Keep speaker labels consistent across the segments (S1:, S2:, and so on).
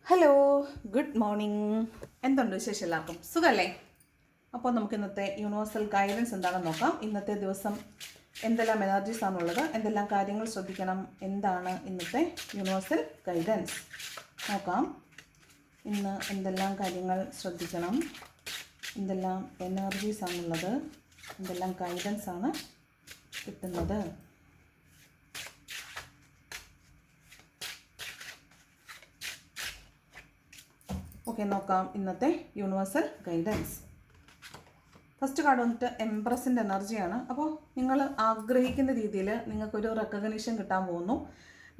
S1: Hello, good morning. എന്തുണ്ട് വിശേഷം? എല്ലാവർക്കും സുഖമല്ലേ? അപ്പോൾ നമുക്ക് ഇന്നത്തെ യൂണിവേഴ്സൽ ഗൈഡൻസ് എന്താണെന്ന് നോക്കാം. ഇന്നത്തെ ദിവസം എന്തെല്ലാം എനർജീസ് ആണുള്ളത്, എന്തെല്ലാം കാര്യങ്ങൾ ശ്രദ്ധിക്കണം, എന്താണ് ഇന്നത്തെ യൂണിവേഴ്സൽ ഗൈഡൻസ് നോക്കാം. ഇന്ന് എന്തെല്ലാം കാര്യങ്ങൾ ശ്രദ്ധിക്കണം, എന്തെല്ലാം എനർജീസ് ആണുള്ളത്, എന്തെല്ലാം ഗൈഡൻസ് ആണ് കിട്ടുന്നത്. ഓക്കെ, നോക്കാം ഇന്നത്തെ യൂണിവേഴ്സൽ ഗൈഡൻസ്. ഫസ്റ്റ് കാർഡ് വന്നിട്ട് എംപ്രസിൻ്റെ എനർജിയാണ്. അപ്പോൾ നിങ്ങൾ ആഗ്രഹിക്കുന്ന രീതിയിൽ നിങ്ങൾക്കൊരു റെക്കഗ്നിഷൻ കിട്ടാൻ പോകുന്നു,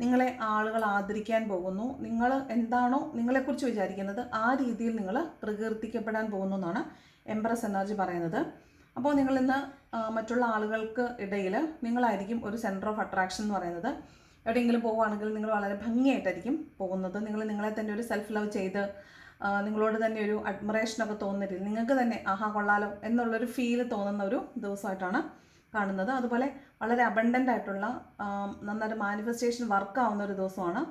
S1: നിങ്ങളെ ആളുകൾ ആദരിക്കാൻ പോകുന്നു, നിങ്ങൾ എന്താണോ നിങ്ങളെക്കുറിച്ച് വിചാരിക്കുന്നത് ആ രീതിയിൽ നിങ്ങൾ പ്രകീർത്തിക്കപ്പെടാൻ പോകുന്നു എന്നാണ് എംപ്രസ് എനർജി പറയുന്നത്. അപ്പോൾ നിങ്ങളിന്ന് മറ്റുള്ള ആളുകൾക്ക് ഇടയിൽ നിങ്ങളായിരിക്കും ഒരു സെൻറ്റർ ഓഫ് അട്രാക്ഷൻ എന്ന് പറയുന്നത്. എവിടെയെങ്കിലും പോവുകയാണെങ്കിൽ നിങ്ങൾ വളരെ ഭംഗിയായിട്ടായിരിക്കും പോകുന്നത്. നിങ്ങളെ തന്നെ ഒരു സെൽഫ് ലവ് ചെയ്ത് നിങ്ങളോട് തന്നെ ഒരു അഡ്മിറേഷനൊക്കെ തോന്നുന്നില്ല, നിങ്ങൾക്ക് തന്നെ ആഹാ കൊള്ളാലോ എന്നുള്ളൊരു ഫീല് തോന്നുന്ന ഒരു ദിവസമായിട്ടാണ് കാണുന്നത്. അതുപോലെ വളരെ അബണ്ടൻ്റ് ആയിട്ടുള്ള നന്നായിട്ട് മാനിഫെസ്റ്റേഷൻ വർക്ക് ആവുന്ന ഒരു ദിവസമാണ്.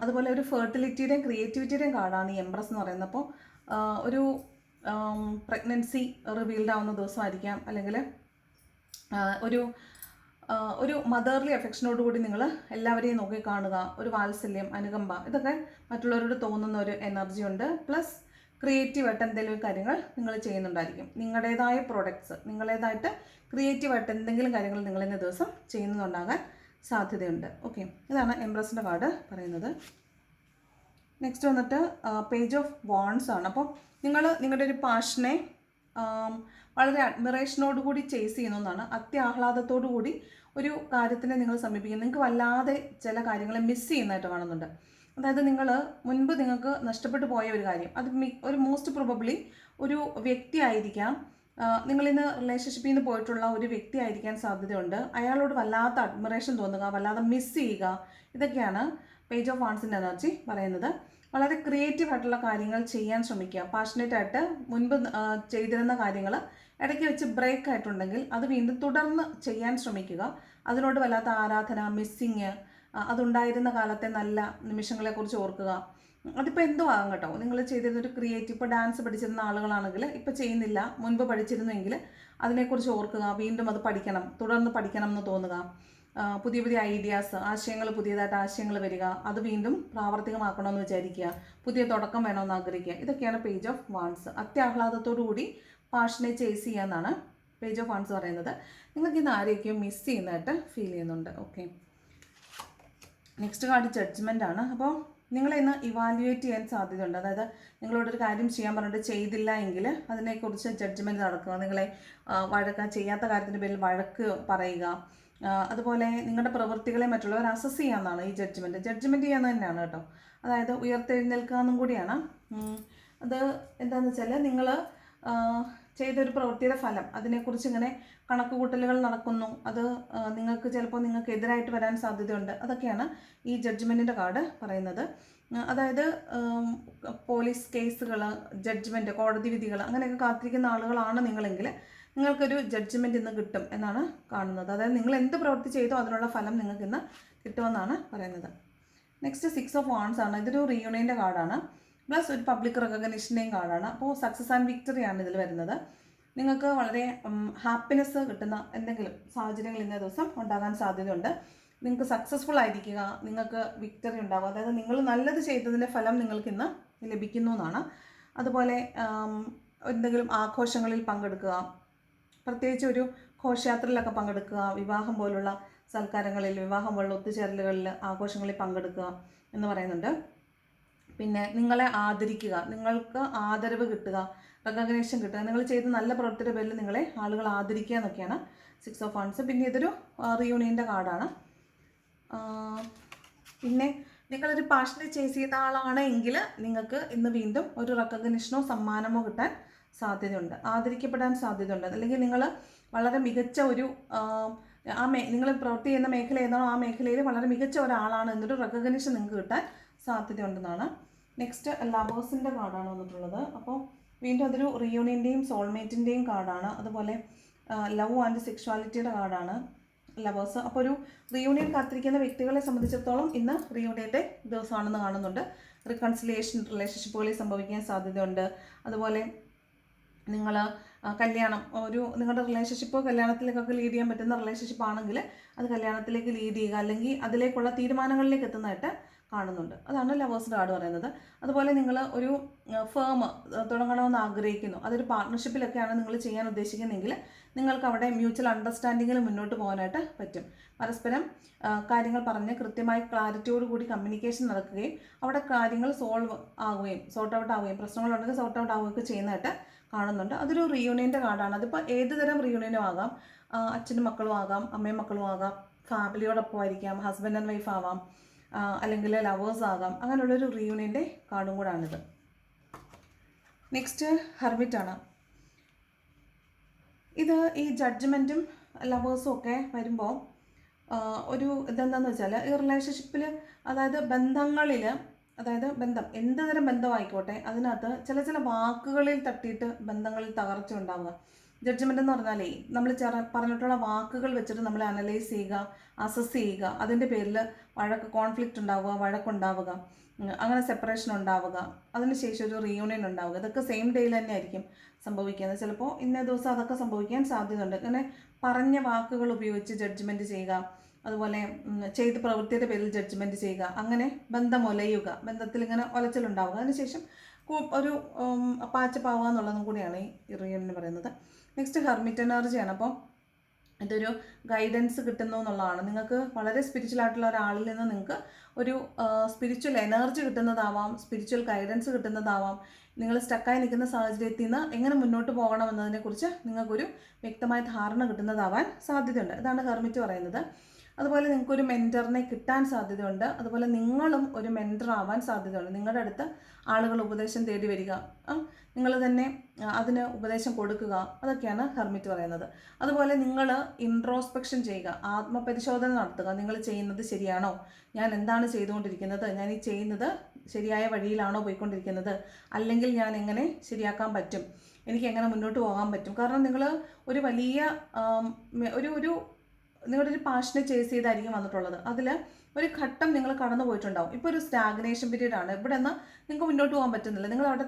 S1: അതുപോലെ ഒരു ഫെർട്ടിലിറ്റിയുടെയും ക്രിയേറ്റിവിറ്റിയുടെയും കാർഡാണ് ഈ എംപ്രസ് എന്ന് പറയുന്നത്. അപ്പോൾ ഒരു പ്രഗ്നൻസി റിവീൽഡ് ആവുന്ന ദിവസമായിരിക്കാം, അല്ലെങ്കിൽ ഒരു മദർലി അഫെക്ഷനോട് കൂടി നിങ്ങൾ എല്ലാവരെയും നോക്കി കാണുക, ഒരു വാത്സല്യം, അനുകമ്പ, ഇതൊക്കെ മറ്റുള്ളവരോട് തോന്നുന്ന ഒരു എനർജി ഉണ്ട്. പ്ലസ് ക്രിയേറ്റീവായിട്ട് എന്തെങ്കിലും കാര്യങ്ങൾ നിങ്ങൾ ചെയ്യുന്നുണ്ടായിരിക്കും. നിങ്ങളുടേതായ പ്രോഡക്ട്സ്, നിങ്ങളുടേതായിട്ട് ക്രിയേറ്റീവായിട്ട് എന്തെങ്കിലും കാര്യങ്ങൾ നിങ്ങൾ ഇന്ന ദിവസം ചെയ്യുന്നുണ്ടാകാൻ സാധ്യതയുണ്ട്. ഓക്കെ, ഇതാണ് എംപ്രസിൻ്റെ കാർഡ് പറയുന്നത്. നെക്സ്റ്റ് വന്നിട്ട് പേജ് ഓഫ് വാൺസ് ആണ്. അപ്പോൾ നിങ്ങൾ നിങ്ങളുടെ ഒരു പാഷനെ വളരെ അഡ്മിറേഷനോട് കൂടി ചേസ് ചെയ്യുന്നതാണ്. അത്യാഹ്ലാദത്തോടു കൂടി ഒരു കാര്യത്തിനെ നിങ്ങൾ സമീപിക്കുന്നത്. നിങ്ങൾക്ക് വല്ലാതെ ചില കാര്യങ്ങളെ മിസ് ചെയ്യുന്നതായിട്ട് കാണുന്നുണ്ട്. അതായത് മുൻപ് നിങ്ങൾക്ക് നഷ്ടപ്പെട്ടു പോയ ഒരു കാര്യം, അത് ഒരു മോസ്റ്റ് പ്രോബബ്ലി ഒരു വ്യക്തി ആയിരിക്കാം. നിങ്ങളിന്ന് റിലേഷൻഷിപ്പിൽ നിന്ന് പോയിട്ടുള്ള ഒരു വ്യക്തി ആയിരിക്കാൻ സാധ്യതയുണ്ട്. അയാളോട് വല്ലാത്ത അഡ്മിറേഷൻ തോന്നുക, വല്ലാതെ മിസ് ചെയ്യുക, ഇതൊക്കെയാണ് പേജ് ഓഫ് വാൺസിൻ്റെ എനർജി പറയുന്നത്. വളരെ ക്രിയേറ്റീവ് ആയിട്ടുള്ള കാര്യങ്ങൾ ചെയ്യാൻ ശ്രമിക്കുക. പാഷനേറ്റ് ആയിട്ട് മുൻപ് ചെയ്തിരുന്ന കാര്യങ്ങൾ ഇടയ്ക്ക് വെച്ച് ബ്രേക്ക് ആയിട്ടുണ്ടെങ്കിൽ അത് വീണ്ടും തുടർന്ന് ചെയ്യാൻ ശ്രമിക്കുക. അതിനോട് വല്ലാത്ത ആരാധന, മിസ്സിങ്, അതുണ്ടായിരുന്ന കാലത്തെ നല്ല നിമിഷങ്ങളെക്കുറിച്ച് ഓർക്കുക. അതിപ്പോൾ എന്തോ ആകും കേട്ടോ. നിങ്ങൾ ചെയ്തിരുന്ന ഒരു ക്രിയേറ്റീവ്, ഇപ്പോൾ ഡാൻസ് പഠിച്ചിരുന്ന ആളുകളാണെങ്കിൽ ഇപ്പോൾ ചെയ്യുന്നില്ല, മുൻപ് പഠിച്ചിരുന്നെങ്കിൽ അതിനെക്കുറിച്ച് ഓർക്കുക. വീണ്ടും അത് പഠിക്കണം, തുടർന്ന് പഠിക്കണം എന്ന് തോന്നുക. പുതിയ പുതിയ ഐഡിയാസ്, ആശയങ്ങൾ, പുതിയതായിട്ട് ആശയങ്ങൾ വരിക, അത് വീണ്ടും പ്രാവർത്തികമാക്കണമെന്ന് വിചാരിക്കുക, പുതിയ തുടക്കം വേണമെന്ന് ആഗ്രഹിക്കുക. ഇതൊക്കെയാണ് പേജ് ഓഫ് വാൺസ്. അത്യാഹ്ലാദത്തോടു കൂടി പാഷനെ ചേസ് ചെയ്യുക എന്നാണ് പേജ് ഓഫ് വാൺസ് പറയുന്നത്. നിങ്ങൾക്ക് ഇന്ന് ആരെയൊക്കെയോ മിസ് ചെയ്യുന്നതായിട്ട് ഫീൽ ചെയ്യുന്നുണ്ട്. ഓക്കെ, നെക്സ്റ്റ് കാർഡ് ജഡ്ജ്മെൻ്റ് ആണ്. അപ്പോൾ നിങ്ങളെ ഇന്ന് ഇവാലുവേറ്റ് ചെയ്യാൻ സാധ്യതയുണ്ട്. അതായത് നിങ്ങളോടൊരു കാര്യം ചെയ്യാൻ പറഞ്ഞിട്ട് ചെയ്തില്ല എങ്കിൽ അതിനെക്കുറിച്ച് ജഡ്ജ്മെൻറ്റ് നടക്കുക. നിങ്ങളെ ചെയ്യാത്ത കാര്യത്തിൻ്റെ പേരിൽ വഴക്ക് പറയുക. അതുപോലെ നിങ്ങളുടെ പ്രവൃത്തികളെ മറ്റുള്ളവർ അസസ് ചെയ്യാമെന്നാണ് ഈ ജഡ്ജ്മെൻറ്റ് ചെയ്യാന്ന് തന്നെയാണ് കേട്ടോ. അതായത് ഉയർത്തെഴുന്നേൽക്കുക എന്നും കൂടിയാണ്. അത് എന്താണെന്ന് വെച്ചാൽ നിങ്ങൾ ചെയ്തൊരു പ്രവൃത്തിയുടെ ഫലം, അതിനെക്കുറിച്ച് ഇങ്ങനെ കണക്കുകൂട്ടലുകൾ നടക്കുന്നു, അത് നിങ്ങൾക്ക് എതിരായിട്ട് വരാൻ സാധ്യതയുണ്ട്. അതൊക്കെയാണ് ഈ ജഡ്ജ്മെൻറ്റിൻ്റെ കാർഡ് പറയുന്നത്. അതായത് പോലീസ് കേസുകൾ, ജഡ്ജ്മെൻറ്റ്, കോടതി വിധികൾ അങ്ങനെയൊക്കെ കാത്തിരിക്കുന്ന ആളുകളാണ് നിങ്ങളെങ്കിൽ നിങ്ങൾക്കൊരു ജഡ്ജ്മെൻറ്റ് ഇന്ന് കിട്ടും എന്നാണ് കാണുന്നത്. അതായത് നിങ്ങൾ എന്ത് പ്രവൃത്തി ചെയ്തോ അതിനുള്ള ഫലം നിങ്ങൾക്ക് ഇന്ന് കിട്ടുമെന്നാണ് പറയുന്നത്. നെക്സ്റ്റ് 6 ഓഫ് വാൺസ് ആണ്. ഇതൊരു റീയൂണിയൻ്റെ കാർഡാണ്. പ്ലസ് ഒരു പബ്ലിക് റെക്കഗ്നിഷൻ്റെയും കാർഡാണ്. അപ്പോൾ സക്സസ് ആൻഡ് വിക്ടറിയാണ് ഇതിൽ വരുന്നത്. നിങ്ങൾക്ക് വളരെ ഹാപ്പിനെസ് കിട്ടുന്ന എന്തെങ്കിലും സാഹചര്യങ്ങൾ ഇന്നേ ദിവസം ഉണ്ടാകാൻ സാധ്യതയുണ്ട്. നിങ്ങൾക്ക് സക്സസ്ഫുൾ ആയിരിക്കുക, നിങ്ങൾക്ക് വിക്ടറി ഉണ്ടാകുക. അതായത് നിങ്ങൾ നല്ലത് ചെയ്തതിൻ്റെ ഫലം നിങ്ങൾക്ക് ഇന്ന് ലഭിക്കുന്നു എന്നാണ്. അതുപോലെ എന്തെങ്കിലും ആഘോഷങ്ങളിൽ പങ്കെടുക്കുക, പ്രത്യേകിച്ച് ഒരു ഘോഷയാത്രയിലൊക്കെ പങ്കെടുക്കുക, വിവാഹം പോലുള്ള സൽക്കാരങ്ങളിൽ, വിവാഹം പോലുള്ള ഒത്തുചേരലുകളിൽ, ആഘോഷങ്ങളിൽ പങ്കെടുക്കുക എന്ന് പറയുന്നുണ്ട്. പിന്നെ നിങ്ങളെ ആദരിക്കുക, നിങ്ങൾക്ക് ആദരവ് കിട്ടുക, റെക്കഗ്നേഷൻ കിട്ടുക, നിങ്ങൾ ചെയ്ത നല്ല പ്രവൃത്തിയുടെ പേരിൽ നിങ്ങളെ ആളുകൾ ആദരിക്കുക എന്നൊക്കെയാണ് 6 ഓഫ് വാൺസ്. പിന്നെ ഇതൊരു റിയൂണിയൻ്റെ കാർഡാണ്. പിന്നെ നിങ്ങളൊരു പാഷനെ ചേസ് ചെയ്യുന്ന ആളാണ് എങ്കിൽ നിങ്ങൾക്ക് ഇന്ന് വീണ്ടും ഒരു റെക്കഗ്നിഷനോ സമ്മാനമോ കിട്ടാൻ സാധ്യതയുണ്ട്, ആദരിക്കപ്പെടാൻ സാധ്യതയുണ്ട്. അല്ലെങ്കിൽ നിങ്ങൾ വളരെ മികച്ച ഒരു നിങ്ങൾ പ്രവൃത്തി ചെയ്യുന്ന മേഖല ഏതാണോ ആ മേഖലയിൽ വളരെ മികച്ച ഒരാളാണ് എന്നൊരു റെക്കഗ്നിഷൻ നിങ്ങൾക്ക് കിട്ടാൻ സാധ്യതയുണ്ടെന്നാണ്. നെക്സ്റ്റ് ലവേഴ്സിൻ്റെ കാർഡാണ് വന്നിട്ടുള്ളത്. അപ്പോൾ വീണ്ടും അതൊരു റിയൂണിയൻ്റെയും സോൾമേറ്റിൻ്റെയും കാർഡാണ്. അതുപോലെ ലവ് ആൻഡ് സെക്ഷുവാലിറ്റിയുടെ കാർഡാണ്. ലവേഴ്സ്. അപ്പോൾ ഒരു റീയൂണിയൻ കാത്തിരിക്കുന്ന വ്യക്തികളെ സംബന്ധിച്ചിടത്തോളം ഇന്ന് റീയൂണിയൻ്റെ ദിവസമാണെന്ന് കാണുന്നുണ്ട്. റിക്കൺസിലിയേഷൻ റിലേഷൻഷിപ്പുകളിൽ സംഭവിക്കാൻ സാധ്യതയുണ്ട്. അതുപോലെ നിങ്ങൾ കല്യാണം, നിങ്ങളുടെ റിലേഷൻഷിപ്പ് കല്യാണത്തിലേക്കൊക്കെ ലീഡ് ചെയ്യാൻ പറ്റുന്ന റിലേഷൻഷിപ്പ് ആണെങ്കിൽ അത് കല്യാണത്തിലേക്ക് ലീഡ് ചെയ്യുക, അല്ലെങ്കിൽ അതിലേക്കുള്ള തീരുമാനങ്ങളിലേക്ക് എത്തുന്നതായിട്ട് കാണുന്നുണ്ട്. അതാണ് ലവേഴ്സ് കാർഡ് പറയുന്നത്. അതുപോലെ നിങ്ങൾ ഒരു ഫേം തുടങ്ങണമെന്ന് ആഗ്രഹിക്കുന്നു, അതൊരു പാർട്ട്ണർഷിപ്പിലൊക്കെയാണ് നിങ്ങൾ ചെയ്യാൻ ഉദ്ദേശിക്കുന്നതെങ്കിൽ നിങ്ങൾക്ക് അവിടെ മ്യൂച്വൽ അണ്ടർസ്റ്റാൻഡിങ്ങിൽ മുന്നോട്ട് പോകാനായിട്ട് പറ്റും. പരസ്പരം കാര്യങ്ങൾ പറഞ്ഞ് കൃത്യമായി ക്ലാരിറ്റിയോടുകൂടി കമ്മ്യൂണിക്കേഷൻ നടക്കുകയും അവിടെ കാര്യങ്ങൾ സോൾട്ട് ഔട്ട് ആവുകയും പ്രശ്നങ്ങളുണ്ടെങ്കിൽ സോർട്ട് ഔട്ട് ആവുകയൊക്കെ ചെയ്യുന്നതായിട്ട് കാണുന്നുണ്ട്. അതൊരു റീയൂണിയൻ്റെ കാർഡാണ്. അതിപ്പോൾ ഏത് തരം റീയൂണിയനും ആകാം. അച്ഛനും മക്കളും ആകാം, അമ്മയും മക്കളും ആകാം, ഫാമിലിയോടൊപ്പം ആയിരിക്കാം, ഹസ്ബൻഡ് ആൻഡ് വൈഫ് ആവാം, അല്ലെങ്കിൽ ലവേഴ്സ് ആകാം. അങ്ങനെയുള്ളൊരു റീയൂണിയൻ്റെ കാർഡും കൂടാണിത്. നെക്സ്റ്റ് ഹെർമിറ്റാണ്. ഇത് ഈ ജഡ്ജ്മെൻറ്റും ലവേഴ്സും ഒക്കെ വരുമ്പോൾ ഒരു ഇതെന്താണെന്ന് വെച്ചാൽ ഈ റിലേഷൻഷിപ്പിൽ, അതായത് ബന്ധങ്ങളിൽ, അതായത് ബന്ധം എന്ത് തരം ബന്ധമായിക്കോട്ടെ അതിനകത്ത് ചില വാക്കുകളിൽ തട്ടിയിട്ട് ബന്ധങ്ങളിൽ തകർച്ച ഉണ്ടാവുക. ജഡ്ജ്മെൻ്റ് എന്ന് പറഞ്ഞാലേ നമ്മൾ പറഞ്ഞിട്ടുള്ള വാക്കുകൾ വെച്ചിട്ട് നമ്മൾ അനലൈസ് ചെയ്യുക, അസസ് ചെയ്യുക, അതിൻ്റെ പേരിൽ കോൺഫ്ലിക്റ്റ് ഉണ്ടാവുക, വഴക്കുണ്ടാവുക, അങ്ങനെ സെപ്പറേഷൻ ഉണ്ടാവുക, അതിനുശേഷം ഒരു റീയൂണിയൻ ഉണ്ടാവുക. ഇതൊക്കെ സെയിം ഡേയിൽ തന്നെ ആയിരിക്കും സംഭവിക്കുന്നത്. ചിലപ്പോൾ ഇന്ന ദിവസം അതൊക്കെ സംഭവിക്കാൻ സാധ്യതയുണ്ട്. അങ്ങനെ പറഞ്ഞ വാക്കുകൾ ഉപയോഗിച്ച് ജഡ്ജ്മെൻറ്റ് ചെയ്യുക, അതുപോലെ ചെയ്ത പ്രവൃത്തിയുടെ പേരിൽ ജഡ്ജ്മെൻറ്റ് ചെയ്യുക, അങ്ങനെ ബന്ധം ഒലയുക, ബന്ധത്തിൽ ഇങ്ങനെ ഒലച്ചിലുണ്ടാവുക, അതിനുശേഷം ഒരു പാച്ചപ്പാവുക എന്നുള്ളതും കൂടിയാണ് ഈ റീയൂണിയൻ പറയുന്നത്. നെക്സ്റ്റ് ഹെർമിറ്റ് എനർജിയാണ്. അപ്പോൾ ഇതൊരു ഗൈഡൻസ് കിട്ടുന്നു എന്നുള്ളതാണ്. നിങ്ങൾക്ക് വളരെ സ്പിരിച്വൽ ആയിട്ടുള്ള ഒരാളിൽ നിന്ന് നിങ്ങൾക്ക് ഒരു സ്പിരിച്വൽ എനർജി കിട്ടുന്നതാവാം, സ്പിരിച്വൽ ഗൈഡൻസ് കിട്ടുന്നതാവാം. നിങ്ങൾ സ്റ്റക്കായി നിൽക്കുന്ന സാഹചര്യത്തിൽ നിന്ന് എങ്ങനെ മുന്നോട്ട് പോകണം എന്നതിനെക്കുറിച്ച് നിങ്ങൾക്കൊരു വ്യക്തമായ ധാരണ കിട്ടുന്നതാവാൻ സാധ്യതയുണ്ട്. ഇതാണ് ഹെർമിറ്റ് പറയുന്നത്. അതുപോലെ നിങ്ങൾക്കൊരു മെൻറ്ററിനെ കിട്ടാൻ സാധ്യതയുണ്ട്. അതുപോലെ നിങ്ങളും ഒരു മെൻറ്റർ ആവാൻ സാധ്യതയുണ്ട്. നിങ്ങളുടെ അടുത്ത് ആളുകൾ ഉപദേശം തേടി വരിക, നിങ്ങൾ തന്നെ അതിന് ഉപദേശം കൊടുക്കുക, അതൊക്കെയാണ് ഹെർമിറ്റ് പറയുന്നത്. അതുപോലെ നിങ്ങൾ ഇൻട്രോസ്പെക്ഷൻ ചെയ്യുക, ആത്മപരിശോധന നടത്തുക. നിങ്ങൾ ചെയ്യുന്നത് ശരിയാണോ? ഞാൻ എന്താണ് ചെയ്തുകൊണ്ടിരിക്കുന്നത്? ഞാൻ ഈ ചെയ്യുന്നത് ശരിയായ വഴിയിലാണോ പോയിക്കൊണ്ടിരിക്കുന്നത്? അല്ലെങ്കിൽ ഞാൻ എങ്ങനെ ശരിയാക്കാൻ പറ്റും? എനിക്ക് എങ്ങനെ മുന്നോട്ട് പോകാൻ പറ്റും? കാരണം നിങ്ങൾ ഒരു വലിയ നിങ്ങളുടെ ഒരു പാഷനെ ചേസ് ചെയ്തായിരിക്കും വന്നിട്ടുള്ളത്. അതിൽ ഒരു ഘട്ടം നിങ്ങൾ കടന്നു പോയിട്ടുണ്ടാവും. ഇപ്പോൾ ഒരു സ്റ്റാഗ്നേഷൻ പീരീഡാണ്. ഇവിടെ നിന്ന് നിങ്ങൾക്ക് മുന്നോട്ട് പോകാൻ പറ്റുന്നില്ല. നിങ്ങൾ അവിടെ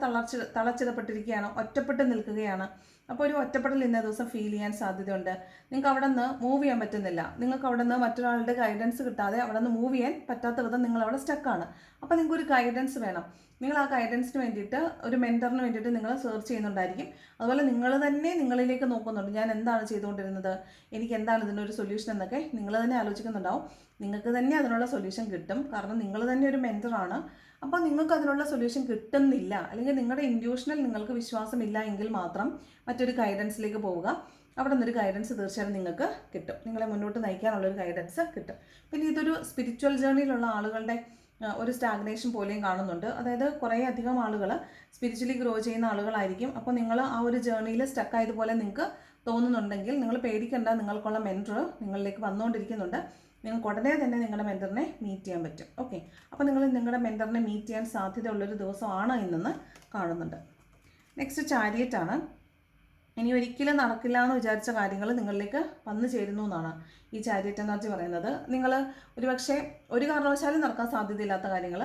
S1: തളച്ചിടപ്പെട്ടിരിക്കുകയാണ്, ഒറ്റപ്പെട്ട് നിൽക്കുകയാണ്. അപ്പോൾ ഒരു ഒറ്റപ്പെടൽ ഇന്ന ദിവസം ഫീൽ ചെയ്യാൻ സാധ്യതയുണ്ട്. നിങ്ങൾക്ക് അവിടെ നിന്ന് മൂവ് ചെയ്യാൻ പറ്റുന്നില്ല. നിങ്ങൾക്ക് അവിടെ നിന്ന് മറ്റൊരാളുടെ ഗൈഡൻസ് കിട്ടാതെ അവിടെ നിന്ന് മൂവ് ചെയ്യാൻ പറ്റാത്ത വിധം നിങ്ങൾ അവിടെ സ്റ്റക്കാണ്. അപ്പോൾ നിങ്ങൾക്കൊരു ഗൈഡൻസ് വേണം. നിങ്ങൾ ആ ഗൈഡൻസിന് വേണ്ടിയിട്ട് ഒരു മെൻറ്ററിന് വേണ്ടിയിട്ട് നിങ്ങൾ സെർച്ച് ചെയ്യുന്നുണ്ടായിരിക്കും. അതുപോലെ നിങ്ങൾ തന്നെ നിങ്ങളിലേക്ക് നോക്കുന്നുണ്ട്. ഞാൻ എന്താണ് ചെയ്തുകൊണ്ടിരുന്നത്, എനിക്ക് എന്താണ് ഇതിനൊരു സൊല്യൂഷൻ എന്നൊക്കെ നിങ്ങൾ തന്നെ ആലോചിക്കുന്നുണ്ടാവും. നിങ്ങൾക്ക് തന്നെ അതിനുള്ള സൊല്യൂഷൻ കിട്ടും. കാരണം നിങ്ങൾ തന്നെ ഒരു മെൻറ്ററാണ്. അപ്പോൾ നിങ്ങൾക്ക് അതിനുള്ള സൊല്യൂഷൻ കിട്ടുന്നില്ല, അല്ലെങ്കിൽ നിങ്ങളുടെ ഇൻഡ്യൂഷനിൽ നിങ്ങൾക്ക് വിശ്വാസമില്ല എങ്കിൽ മാത്രം മറ്റൊരു ഗൈഡൻസിലേക്ക് പോവുക. അവിടെ നിന്നൊരു ഗൈഡൻസ് തീർച്ചയായും നിങ്ങൾക്ക് കിട്ടും. നിങ്ങളെ മുന്നോട്ട് നയിക്കാനുള്ളൊരു ഗൈഡൻസ് കിട്ടും. പിന്നെ ഇതൊരു സ്പിരിച്വൽ ജേർണിയിലുള്ള ആളുകളുടെ ഒരു സ്റ്റാഗ്നേഷൻ പോലെയും കാണുന്നുണ്ട്. അതായത് കുറേ അധികം ആളുകൾ സ്പിരിച്വലി ഗ്രോ ചെയ്യുന്ന ആളുകളായിരിക്കും. അപ്പോൾ നിങ്ങൾ ആ ഒരു ജേർണിയിൽ സ്റ്റക്കായതുപോലെ നിങ്ങൾക്ക് തോന്നുന്നുണ്ടെങ്കിൽ നിങ്ങൾ പേടിക്കേണ്ട, നിങ്ങൾക്കുള്ള മെൻറ്റർ നിങ്ങളിലേക്ക് വന്നുകൊണ്ടിരിക്കുന്നുണ്ട്. നിങ്ങൾക്ക് ഉടനെ തന്നെ നിങ്ങളുടെ മെൻറ്ററിനെ മീറ്റ് ചെയ്യാൻ പറ്റും. ഓക്കെ, അപ്പോൾ നിങ്ങൾ നിങ്ങളുടെ മെൻറ്ററിനെ മീറ്റ് ചെയ്യാൻ സാധ്യതയുള്ളൊരു ദിവസമാണ് ഇന്നെന്ന് കാണുന്നുണ്ട്. നെക്സ്റ്റ് ചാരിയറ്റാണ്. ഇനി ഒരിക്കലും നടക്കില്ല എന്ന് വിചാരിച്ച കാര്യങ്ങൾ നിങ്ങളിലേക്ക് വന്നു ചേരുന്നു എന്നാണ് ഈ ചാരിയറ്റ് എനർജി പറയുന്നത്. നിങ്ങൾ ഒരുപക്ഷെ ഒരു കാരണവശാലും നടക്കാൻ സാധ്യതയില്ലാത്ത കാര്യങ്ങൾ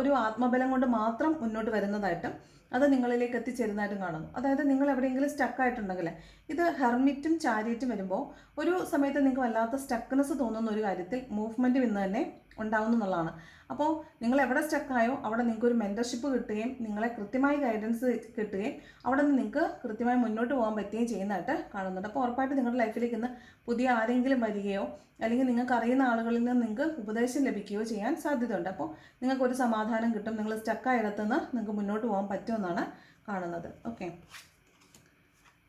S1: ഒരു ആത്മബലം കൊണ്ട് മാത്രം മുന്നോട്ട് വരുന്നതായിട്ടും അത് നിങ്ങളിലേക്ക് എത്തിച്ചേരുന്നതായിട്ടും കാണുന്നു. അതായത് നിങ്ങൾ എവിടെയെങ്കിലും സ്റ്റക്കായിട്ടുണ്ടെങ്കിൽ, ഇത് ഹെർമിറ്റും ചാരിയറ്റും വരുമ്പോൾ ഒരു സമയത്ത് നിങ്ങൾക്ക് വല്ലാത്ത സ്റ്റക്ക്നെസ് തോന്നുന്ന ഒരു കാര്യത്തിൽ മൂവ്മെൻറ്റും ഇന്ന് തന്നെ ഉണ്ടാവുന്നു എന്നുള്ളതാണ്. അപ്പോൾ നിങ്ങൾ എവിടെ സ്റ്റക്കായോ അവിടെ നിങ്ങൾക്ക് ഒരു മെൻറ്റർഷിപ്പ് കിട്ടുകയും നിങ്ങളെ കൃത്യമായി ഗൈഡൻസ് കിട്ടുകയും അവിടെ നിന്ന് നിങ്ങൾക്ക് കൃത്യമായി മുന്നോട്ട് പോകാൻ പറ്റുകയും ചെയ്യുന്നതായിട്ട് കാണുന്നുണ്ട്. അപ്പോൾ ഉറപ്പായിട്ട് നിങ്ങളുടെ ലൈഫിലേക്ക് ഇന്ന് പുതിയ ആരെങ്കിലും വരികയോ അല്ലെങ്കിൽ നിങ്ങൾക്ക് അറിയുന്ന ആളുകളിൽ നിന്ന് നിങ്ങൾക്ക് ഉപദേശം ലഭിക്കുകയോ ചെയ്യാൻ സാധ്യതയുണ്ട്. അപ്പോൾ നിങ്ങൾക്കൊരു സമാധാനം കിട്ടും. നിങ്ങൾ സ്റ്റക്കായിടത്തുനിന്ന് നിങ്ങൾക്ക് മുന്നോട്ട് പോകാൻ പറ്റുമെന്നാണ് കാണുന്നത്. ഓക്കെ,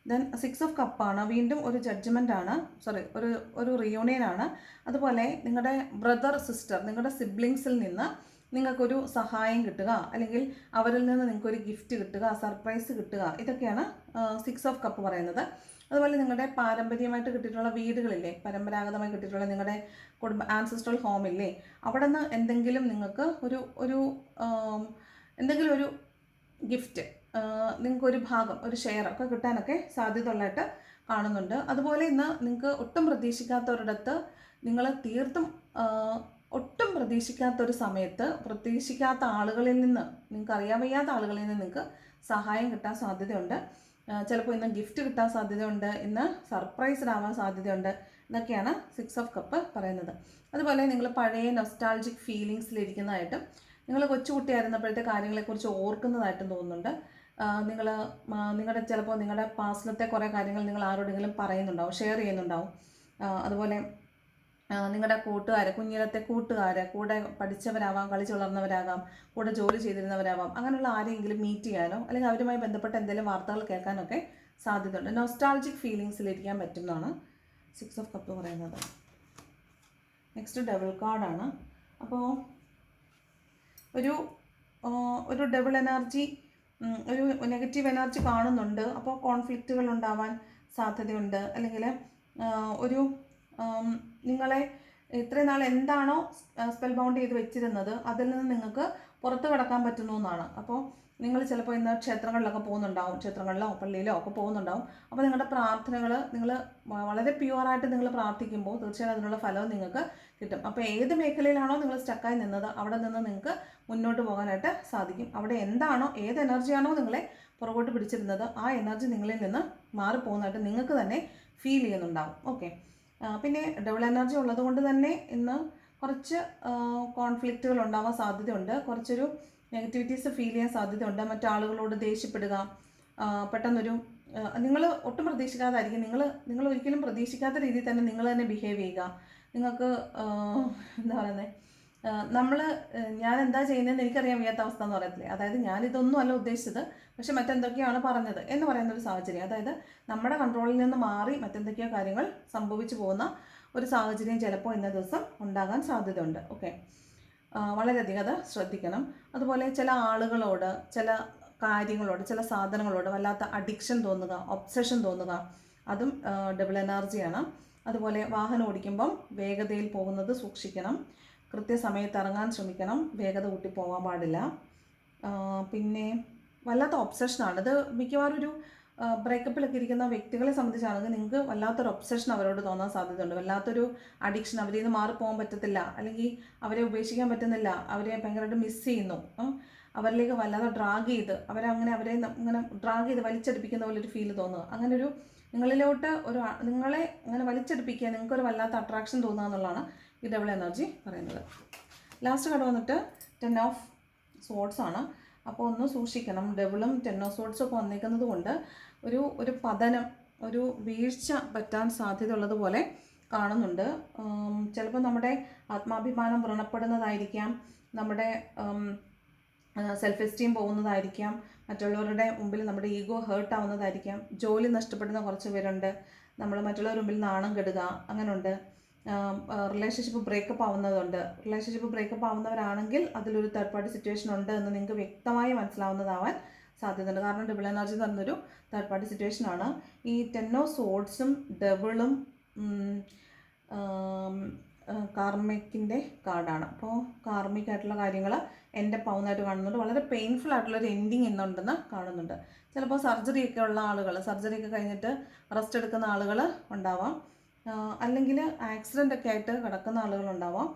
S1: ദെൻ 6 ഓഫ് കപ്പാണ്. വീണ്ടും ഒരു ജഡ്ജ്മെൻ്റാണ്, ഒരു റിയൂണിയനാണ്. അതുപോലെ നിങ്ങളുടെ ബ്രദർ സിസ്റ്റർ, നിങ്ങളുടെ സിബ്ലിങ്സിൽ നിന്ന് നിങ്ങൾക്കൊരു സഹായം കിട്ടുക, അല്ലെങ്കിൽ അവരിൽ നിന്ന് നിങ്ങൾക്കൊരു ഗിഫ്റ്റ് കിട്ടുക, സർപ്രൈസ് കിട്ടുക, ഇതൊക്കെയാണ് 6 ഓഫ് കപ്പ് പറയുന്നത്. അതുപോലെ നിങ്ങളുടെ പാരമ്പര്യമായിട്ട് കിട്ടിയിട്ടുള്ള വീടുകളില്ലേ, പരമ്പരാഗതമായി കിട്ടിയിട്ടുള്ള നിങ്ങളുടെ ആൻസെസ്ട്രൽ ഹോമില്ലേ, അവിടെ നിന്ന് എന്തെങ്കിലും നിങ്ങൾക്ക് എന്തെങ്കിലും ഒരു ഗിഫ്റ്റ്, നിങ്ങൾക്കൊരു ഭാഗം, ഒരു ഷെയർ ഒക്കെ കിട്ടാനൊക്കെ സാധ്യതയുള്ളതായിട്ട് കാണുന്നുണ്ട്. അതുപോലെ ഇന്ന് നിങ്ങൾക്ക് ഒട്ടും പ്രതീക്ഷിക്കാത്തൊരിടത്ത് നിങ്ങൾ തീർത്തും ഒട്ടും പ്രതീക്ഷിക്കാത്തൊരു സമയത്ത് പ്രതീക്ഷിക്കാത്ത ആളുകളിൽ നിന്ന്, നിങ്ങൾക്ക് അറിയാൻ വയ്യാത്ത ആളുകളിൽ നിന്ന് നിങ്ങൾക്ക് സഹായം കിട്ടാൻ സാധ്യതയുണ്ട്. ചിലപ്പോൾ ഇന്ന് ഗിഫ്റ്റ് കിട്ടാൻ സാധ്യതയുണ്ട്, ഇന്ന് സർപ്രൈസ്ഡ് ആവാൻ സാധ്യതയുണ്ട്. ഇതൊക്കെയാണ് 6 ഓഫ് കപ്പ് പറയുന്നത്. അതുപോലെ നിങ്ങൾ പഴയ നൊസ്റ്റാൾജിക് ഫീലിങ്സിലിരിക്കുന്നതായിട്ടും നിങ്ങൾ കൊച്ചുകുട്ടിയായിരുന്നപ്പോഴത്തെ കാര്യങ്ങളെക്കുറിച്ച് ഓർക്കുന്നതായിട്ടും തോന്നുന്നുണ്ട്. നിങ്ങളുടെ ചിലപ്പോൾ നിങ്ങളുടെ പാസ്റ്റിലത്തെ കുറേ കാര്യങ്ങൾ നിങ്ങൾ ആരോടെങ്കിലും പറയുന്നുണ്ടാവും, ഷെയർ ചെയ്യുന്നുണ്ടാവും. അതുപോലെ നിങ്ങളുടെ കുഞ്ഞിലത്തെ കൂട്ടുകാർ, കൂടെ പഠിച്ചവരാവാം, കളിച്ച് വളർന്നവരാകാം, കൂടെ ജോലി ചെയ്തിരുന്നവരാവാം, അങ്ങനെയുള്ള ആരെങ്കിലും മീറ്റ് ചെയ്യാനോ അല്ലെങ്കിൽ അവരുമായി ബന്ധപ്പെട്ട എന്തെങ്കിലും വാർത്തകൾ കേൾക്കാനൊക്കെ സാധ്യതയുണ്ട്. നൊസ്റ്റാൾജിക് ഫീലിങ്സിലിരിക്കാൻ പറ്റുന്നതാണ് 6 ഓഫ് കപ്പ് പറയുന്നത്. നെക്സ്റ്റ് ഡബിൾ കാർഡാണ്. അപ്പോൾ ഒരു ഡബിൾ എനർജി, ഒരു നെഗറ്റീവ് എനർജി കാണുന്നുണ്ട്. അപ്പോൾ കോൺഫ്ലിക്റ്റുകൾ ഉണ്ടാവാൻ സാധ്യതയുണ്ട്. അല്ലെങ്കിൽ ഒരു നിങ്ങളെ ഇത്രയും നാൾ എന്താണോ സ്പെൽ ബൗണ്ട് ചെയ്ത് വെച്ചിരുന്നത് അതിൽ നിന്ന് നിങ്ങൾക്ക് പുറത്ത് കടക്കാൻ പറ്റുന്നു എന്നാണ്. അപ്പോൾ നിങ്ങൾ ചിലപ്പോൾ ഇന്ന് ക്ഷേത്രങ്ങളിലൊക്കെ പോകുന്നുണ്ടാവും, ക്ഷേത്രങ്ങളിലോ പള്ളിയിലോ ഒക്കെ പോകുന്നുണ്ടാവും. അപ്പോൾ നിങ്ങളുടെ പ്രാർത്ഥനകൾ നിങ്ങൾ വളരെ പ്യുവറായിട്ട് നിങ്ങൾ പ്രാർത്ഥിക്കുമ്പോൾ തീർച്ചയായും അതിനുള്ള ഫലവും നിങ്ങൾക്ക് കിട്ടും. അപ്പോൾ ഏത് മേഖലയിലാണോ നിങ്ങൾ സ്റ്റക്കായി നിന്നത് അവിടെ നിന്ന് നിങ്ങൾക്ക് മുന്നോട്ട് പോകാനായിട്ട് സാധിക്കും. അവിടെ എന്താണോ, ഏത് എനർജിയാണോ നിങ്ങളെ പുറകോട്ട് പിടിച്ചിരുന്നത് ആ എനർജി നിങ്ങളിൽ നിന്ന് മാറിപ്പോകുന്നതായിട്ട് നിങ്ങൾക്ക് തന്നെ ഫീൽ ചെയ്യുന്നുണ്ടാവും. ഓക്കെ. പിന്നെ ഡബിൾ എനർജി ഉള്ളത് കൊണ്ട് തന്നെ ഇന്ന് കുറച്ച് കോൺഫ്ലിക്റ്റുകൾ ഉണ്ടാവാൻ സാധ്യതയുണ്ട്. കുറച്ചൊരു നെഗറ്റിവിറ്റീസ് ഫീൽ ചെയ്യാൻ സാധ്യതയുണ്ട്. മറ്റാളുകളോട് ദേഷ്യപ്പെടുക, പെട്ടെന്നൊരു നിങ്ങൾ ഒട്ടും പ്രതീക്ഷിക്കാതായിരിക്കും, നിങ്ങൾ ഒരിക്കലും പ്രതീക്ഷിക്കാത്ത രീതിയിൽ തന്നെ നിങ്ങൾ തന്നെ ബിഹേവ് ചെയ്യുക. നിങ്ങൾക്ക് എന്താ പറയുന്നത്, ഞാൻ എന്താ ചെയ്യുന്നതെന്ന് എനിക്കറിയാൻ വയ്യാത്ത അവസ്ഥ എന്ന് പറയത്തില്ലേ, അതായത് ഞാനിതൊന്നും അല്ല ഉദ്ദേശിച്ചത് പക്ഷെ മറ്റെന്തൊക്കെയാണ് പറഞ്ഞത് എന്ന് പറയുന്നൊരു സാഹചര്യം. അതായത് നമ്മുടെ കൺട്രോളിൽ നിന്ന് മാറി മറ്റെന്തൊക്കെയോ കാര്യങ്ങൾ സംഭവിച്ചു പോകുന്ന ഒരു സാഹചര്യം ചിലപ്പോൾ ഇന്ന ദിവസം ഉണ്ടാകാൻ സാധ്യതയുണ്ട്. ഓക്കെ. വളരെയധികം അത് ശ്രദ്ധിക്കണം. അതുപോലെ ചില ആളുകളോട്, ചില കാര്യങ്ങളോട്, ചില സാധനങ്ങളോട് വല്ലാത്ത അഡിക്ഷൻ തോന്നുക, ഒബ്സഷൻ തോന്നുക, അതും ഡബിൾ എനർജിയാണ്. അതുപോലെ വാഹനം ഓടിക്കുമ്പം വേഗതയിൽ പോകുന്നത് സൂക്ഷിക്കണം. കൃത്യസമയത്ത് ഇറങ്ങാൻ ശ്രമിക്കണം, വേഗത കൂട്ടി പോകാൻ പാടില്ല. പിന്നെ വല്ലാത്ത ഒബ്സഷനാണ് ഇത്. മിക്കവാറും ഒരു ബ്രേക്കപ്പിലൊക്കെ ഇരിക്കുന്ന വ്യക്തികളെ സംബന്ധിച്ചാണെങ്കിൽ നിങ്ങൾക്ക് വല്ലാത്തൊരു ഒബ്സഷൻ അവരോട് തോന്നാൻ സാധ്യതയുണ്ട്. വല്ലാത്തൊരു അഡിക്ഷൻ, അവരിൽ നിന്ന് മാറിപ്പോകാൻ പറ്റത്തില്ല, അല്ലെങ്കിൽ അവരെ ഉപേക്ഷിക്കാൻ പറ്റുന്നില്ല, അവരെ ഭയങ്കരമായിട്ട് മിസ് ചെയ്യുന്നു, അവരിലേക്ക് വല്ലാതെ അവരെ ഇങ്ങനെ ഡ്രാഗ് ചെയ്ത് വലിച്ചെടുപ്പിക്കുന്ന പോലെ ഒരു ഫീൽ തോന്നുക. അങ്ങനൊരു നിങ്ങളിലോട്ട് നിങ്ങളെ അങ്ങനെ വലിച്ചെടുപ്പിക്കുക, നിങ്ങൾക്കൊരു വല്ലാത്ത അട്രാക്ഷൻ തോന്നുക എന്നുള്ളതാണ് ഈ ഡബിൾ എനർജി പറയുന്നത്. ലാസ്റ്റ് കാർഡ് വന്നിട്ട് 10 ഓഫ് സോഡ്സ് ആണ്. അപ്പോൾ ഒന്ന് സൂക്ഷിക്കണം. ഡബിളും 10 ഓഫ് സോഡ്സും ഒക്കെ വന്നിരിക്കുന്നത് കൊണ്ട് ഒരു പതനം, ഒരു വീഴ്ച പറ്റാൻ സാധ്യതയുള്ളതുപോലെ കാണുന്നുണ്ട്. ചിലപ്പോൾ നമ്മുടെ ആത്മാഭിമാനം വ്രണപ്പെടുന്നതായിരിക്കാം, നമ്മുടെ സെൽഫ് എസ്റ്റീം പോകുന്നതായിരിക്കാം, മറ്റുള്ളവരുടെ മുമ്പിൽ നമ്മുടെ ഈഗോ ഹേർട്ട് ആവുന്നതായിരിക്കാം, ജോലി നഷ്ടപ്പെടുന്ന കുറച്ച് പേരുണ്ട്, നമ്മൾ മറ്റുള്ളവരുടെ മുമ്പിൽ നാണം കെടുക, അങ്ങനെയുണ്ട്. റിലേഷൻഷിപ്പ് ബ്രേക്കപ്പ് ആവുന്നവരാണെങ്കിൽ അതിലൊരു തേർഡ് പാർട്ടി സിറ്റുവേഷൻ ഉണ്ട് എന്ന് നിങ്ങൾക്ക് വ്യക്തമായി മനസ്സിലാവുന്നതാവാൻ സാധ്യതയുണ്ട്. കാരണം ഡബിൾ എനർജി തന്നൊരു തേർഡ് പാർട്ടി സിറ്റുവേഷനാണ്. ഈ 10 ഓഫ് സോഡ്സും ഡബിളും കാർമിക്കിൻ്റെ കാർഡാണ്. അപ്പോൾ കാർമിക്കായിട്ടുള്ള കാര്യങ്ങൾ എൻ്റെ പൗന്നായിട്ട് കാണുന്നുണ്ട്. വളരെ പെയിൻഫുൾ ആയിട്ടുള്ളൊരു എൻഡിങ് ഇന്നുണ്ടെന്ന് കാണുന്നുണ്ട്. ചിലപ്പോൾ സർജറിയൊക്കെ ഉള്ള ആളുകൾ, സർജറിയൊക്കെ കഴിഞ്ഞിട്ട് റെസ്റ്റ് എടുക്കുന്ന ആളുകൾ ഉണ്ടാവാം, അല്ലെങ്കിൽ ആക്സിഡൻ്റൊക്കെ ആയിട്ട് കിടക്കുന്ന ആളുകളുണ്ടാവാം.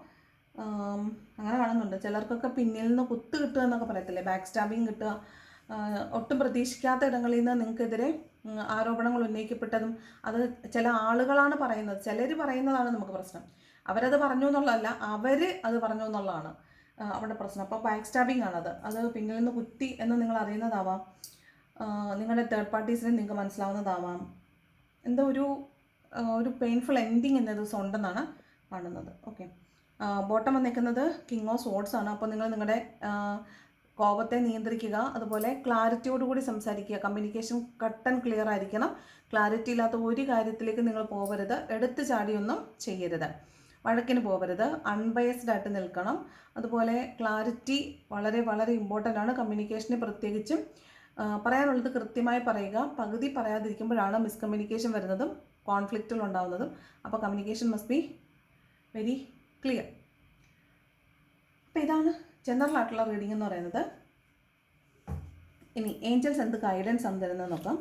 S1: അങ്ങനെ കാണുന്നുണ്ട്. ചിലർക്കൊക്കെ പിന്നിൽ നിന്ന് കുത്ത് കിട്ടുക എന്നൊക്കെ പറയത്തില്ലേ, ബാക്ക് സ്റ്റാബിങ് കിട്ടുക, ഒട്ടും പ്രതീക്ഷിക്കാത്ത ഇടങ്ങളിൽ നിന്ന് നിങ്ങൾക്കെതിരെ ആരോപണങ്ങൾ ഉന്നയിക്കപ്പെട്ടതും അത് ചില ആളുകളാണ് പറയുന്നത്. ചിലർ പറയുന്നതാണ് നമുക്ക് പ്രശ്നം, അവരത് പറഞ്ഞു എന്നുള്ളതല്ല, അവർ അത് പറഞ്ഞു എന്നുള്ളതാണ് അവിടെ പ്രശ്നം. അപ്പോൾ ബാക്ക് സ്റ്റാബിങ് ആണത്. അത് പിന്നിൽ നിന്ന് കുത്തി എന്ന് നിങ്ങൾ അറിയുന്നതാവാം, നിങ്ങളുടെ തേർഡ് പാർട്ടീസിനെ നിങ്ങൾക്ക് മനസ്സിലാവുന്നതാവാം. എന്തോ ഒരു പെയിൻഫുൾ എൻഡിങ് എന്ന ദിവസം ഉണ്ടെന്നാണ് കാണുന്നത്. ഓക്കെ. ബോട്ടം വന്നിരിക്കുന്നത് കിങ് ഓഫ് സോഡ്സ് ആണ്. അപ്പോൾ നിങ്ങൾ നിങ്ങളുടെ കോപത്തെ നിയന്ത്രിക്കുക, അതുപോലെ ക്ലാരിറ്റിയോടുകൂടി സംസാരിക്കുക. കമ്മ്യൂണിക്കേഷൻ കട്ട് ആൻഡ് ക്ലിയർ ആയിരിക്കണം. ക്ലാരിറ്റി ഇല്ലാത്ത ഒരു കാര്യത്തിലേക്ക് നിങ്ങൾ പോകരുത്, എടുത്തു ചാടിയൊന്നും ചെയ്യരുത്, വഴക്കിന് പോകരുത്, അൺബയസ്ഡ് ആയിട്ട് നിൽക്കണം. അതുപോലെ ക്ലാരിറ്റി വളരെ വളരെ ഇമ്പോർട്ടൻ്റ് ആണ്. കമ്മ്യൂണിക്കേഷന് പ്രത്യേകിച്ചും പറയാനുള്ളത് കൃത്യമായി പറയുക. പകുതി പറയാതിരിക്കുമ്പോഴാണ് മിസ്കമ്മ്യൂണിക്കേഷൻ വരുന്നതും കോൺഫ്ലിക്റ്റുകൾ ഉണ്ടാകുന്നതും. അപ്പോൾ communication must be very clear. അപ്പോൾ ഇതാണ് ജനറൽ ആയിട്ടുള്ള റീഡിംഗ് എന്ന് പറയുന്നത്. ഇനി ഏഞ്ചൽസ് എന്ത് ഗൈഡൻസ് ആണ് തരുന്നത് നോക്കാം.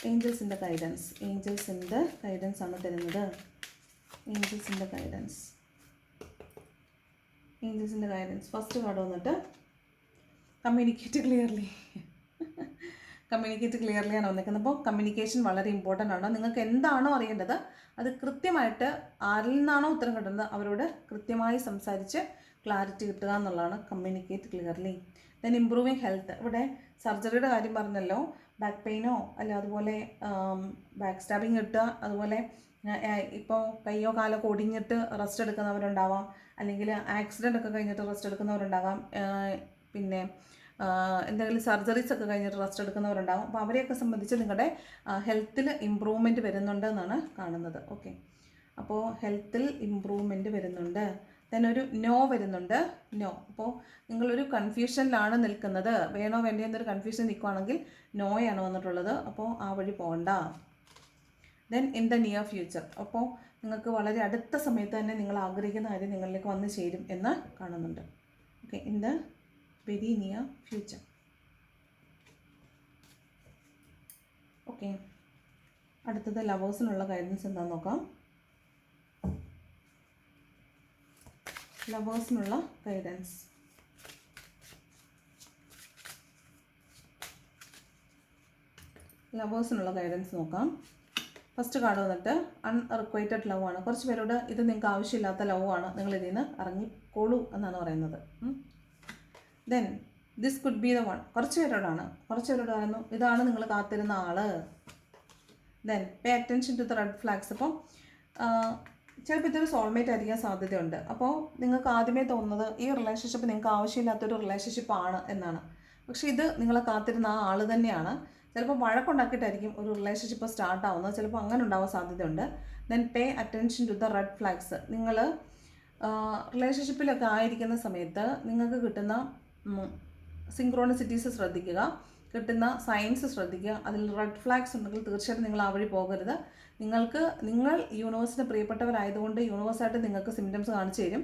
S1: ഏഞ്ചൽസിൻ്റെ ഗൈഡൻസ് ആണ് തരുന്നത്. ഏഞ്ചൽസിൻ്റെ ഗൈഡൻസ് ഫസ്റ്റ് കാർഡ് വന്നിട്ട് കമ്മ്യൂണിക്കേറ്റ് ക്ലിയർലി ആണ് വന്നിരിക്കുന്നത്. അപ്പോൾ കമ്മ്യൂണിക്കേഷൻ വളരെ ഇമ്പോർട്ടൻ്റ് ആണ്. നിങ്ങൾക്ക് എന്താണോ അറിയേണ്ടത് അത് കൃത്യമായിട്ട് ആരിൽ നിന്നാണോ ഉത്തരം കിട്ടുന്നത് അവരോട് കൃത്യമായി സംസാരിച്ച് ക്ലാരിറ്റി കിട്ടുക എന്നുള്ളതാണ് communicate clearly. Then improving health. ഇവിടെ സർജറിയുടെ കാര്യം പറഞ്ഞല്ലോ. ബാക്ക് പെയിനോ അല്ല അതുപോലെ ബാക്ക് സ്റ്റാബിങ് കിട്ടുക, അതുപോലെ ഇപ്പോൾ കയ്യോ കാലോ ഒടിഞ്ഞിട്ട് റെസ്റ്റ് എടുക്കുന്നവരുണ്ടാവാം, അല്ലെങ്കിൽ ആക്സിഡൻ്റ് ഒക്കെ കഴിഞ്ഞിട്ട് റെസ്റ്റ് എടുക്കുന്നവരുണ്ടാകാം, പിന്നെ എന്തെങ്കിലും സർജറീസ് ഒക്കെ കഴിഞ്ഞിട്ട് റെസ്റ്റ് എടുക്കുന്നവരുണ്ടാകും. അപ്പോൾ അവരെയൊക്കെ സംബന്ധിച്ച് നിങ്ങളുടെ ഹെൽത്തിൽ ഇമ്പ്രൂവ്മെൻറ്റ് വരുന്നുണ്ട് എന്നാണ് കാണുന്നത്. ഓക്കെ, അപ്പോൾ ഹെൽത്തിൽ ഇമ്പ്രൂവ്മെൻറ്റ് വരുന്നുണ്ട്. ദെൻ ഒരു നോ വരുന്നുണ്ട്. നോ, അപ്പോൾ നിങ്ങളൊരു കൺഫ്യൂഷനിലാണ് നിൽക്കുന്നത്, വേണോ വേണ്ടയോ എന്നൊരു കൺഫ്യൂഷൻ നിൽക്കുകയാണെങ്കിൽ നോയാണ് വന്നിട്ടുള്ളത്. അപ്പോൾ ആ വഴി പോകണ്ട. Then in the near future, അപ്പോൾ നിങ്ങൾക്ക് വളരെ അടുത്ത സമയത്ത് തന്നെ നിങ്ങൾ ആഗ്രഹിക്കുന്ന കാര്യം നിങ്ങളിലേക്ക് വന്നു ചേരും എന്ന് കാണുന്നുണ്ട്. Okay, in the very near future. Okay, അടുത്തത് ലവേഴ്സിനുള്ള ഗൈഡൻസ് എന്താണെന്ന് നോക്കാം. ലവേഴ്സിനുള്ള ഗൈഡൻസ്. നോക്കാം. ഫസ്റ്റ് കാർഡ് വന്നിട്ട് അൺറിക്വൈറ്റഡ് ലവ് ആണ്. കുറച്ച് പേരോട് ഇത് നിങ്ങൾക്ക് ആവശ്യമില്ലാത്ത ലവ് ആണ്, നിങ്ങൾ ഇതിൽ നിന്ന് ഇറങ്ങിക്കോളൂ എന്നാണ് പറയുന്നത്. Then this could be the one. കുറച്ച് പേരോട് പറയുന്നു ഇതാണ് നിങ്ങൾ കാത്തിരുന്ന ആള്. Then pay attention to the red flags. അപ്പം ചിലപ്പോൾ ഇതൊരു സോൾമേറ്റ് ആയിരിക്കാൻ സാധ്യതയുണ്ട്. അപ്പോൾ നിങ്ങൾക്ക് ആദ്യമേ തോന്നുന്നത് ഈ റിലേഷൻഷിപ്പ് നിങ്ങൾക്ക് ആവശ്യമില്ലാത്തൊരു റിലേഷൻഷിപ്പാണ് എന്നാണ്. പക്ഷേ ഇത് നിങ്ങളെ കാത്തിരുന്ന ആ ആൾ തന്നെയാണ്. ചിലപ്പോൾ വഴക്കുണ്ടാക്കിയിട്ടായിരിക്കും ഒരു റിലേഷൻഷിപ്പ് സ്റ്റാർട്ടാവുന്നത്, ചിലപ്പോൾ അങ്ങനെ ഉണ്ടാവാൻ സാധ്യതയുണ്ട്. Then pay attention to the red flags. നിങ്ങൾ റിലേഷൻഷിപ്പിലൊക്കെ ആയിരിക്കുന്ന സമയത്ത് നിങ്ങൾക്ക് കിട്ടുന്ന സിങ്ക്രോണിസിറ്റീസ് ശ്രദ്ധിക്കുക, കിട്ടുന്ന സയൻസ് ശ്രദ്ധിക്കുക. അതിൽ റെഡ് ഫ്ലാഗ്സ് ഉണ്ടെങ്കിൽ തീർച്ചയായിട്ടും നിങ്ങൾ ആ വഴി പോകരുത്. നിങ്ങൾ യൂണിവേഴ്സിന് പ്രിയപ്പെട്ടവരായതുകൊണ്ട് യൂണിവേഴ്സായിട്ട് നിങ്ങൾക്ക് സിംറ്റംസ് കാണിച്ചു തരും,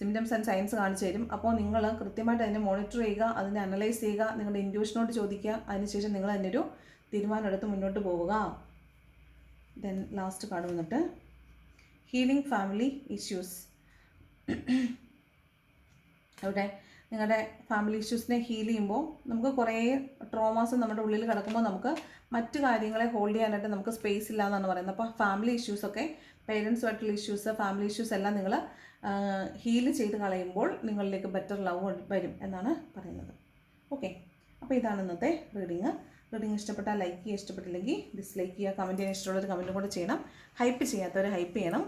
S1: സിംറ്റംസ് ആൻഡ് സയൻസ് കാണിച്ചു തരും. അപ്പോൾ നിങ്ങൾ കൃത്യമായിട്ട് അതിനെ മോണിറ്റർ ചെയ്യുക, അതിനെ അനലൈസ് ചെയ്യുക, നിങ്ങളുടെ ഇൻറ്റ്യൂഷനോട് ചോദിക്കുക. അതിനുശേഷം നിങ്ങൾ അതിൻ്റെ ഒരു തീരുമാനം എടുത്ത് മുന്നോട്ട് പോവുക. ദെൻ ലാസ്റ്റ് കാർഡ് വന്നിട്ട് ഹീലിംഗ് ഫാമിലി ഇഷ്യൂസ്. അവിടെ നിങ്ങളുടെ ഫാമിലി ഇഷ്യൂസിനെ ഹീൽ ചെയ്യുമ്പോൾ നമുക്ക് കുറേ ട്രോമാസ് നമ്മുടെ ഉള്ളിൽ കിടക്കുമ്പോൾ നമുക്ക് മറ്റു കാര്യങ്ങളെ ഹോൾഡ് ചെയ്യാനായിട്ട് നമുക്ക് സ്പേസ് ഇല്ല എന്നാണ് പറയുന്നത്. അപ്പോൾ ഫാമിലി ഇഷ്യൂസൊക്കെ, പേരൻസുമായിട്ടുള്ള ഇഷ്യൂസ്, ഫാമിലി ഇഷ്യൂസ് എല്ലാം നിങ്ങൾ ഹീൽ ചെയ്ത് കളയുമ്പോൾ നിങ്ങളിലേക്ക് ബെറ്റർ ലവ് വരും എന്നാണ് പറയുന്നത്. ഓക്കെ, അപ്പോൾ ഇതാണ് ഇന്നത്തെ റീഡിങ്. ഇഷ്ടപ്പെട്ടാൽ ലൈക്ക് ചെയ്യുക, ഇഷ്ടപ്പെട്ടില്ലെങ്കിൽ ഡിസ്ലൈക്ക് ചെയ്യുക, കമൻറ്റ് ചെയ്യാൻ ഇഷ്ടമുള്ളൊരു കമൻറ്റും കൂടെ ചെയ്യണം. ഹൈപ്പ് ചെയ്യാത്തവർ ഹൈപ്പ് ചെയ്യണം,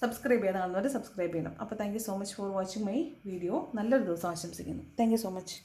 S1: സബ്സ്ക്രൈബ് ചെയ്യാൻ കാണുന്നവർ സബ്സ്ക്രൈബ് ചെയ്യണം. അപ്പോൾ thank you so much for watching my video. നല്ലൊരു ദിവസം ആശംസിക്കുന്നു. Thank you so much.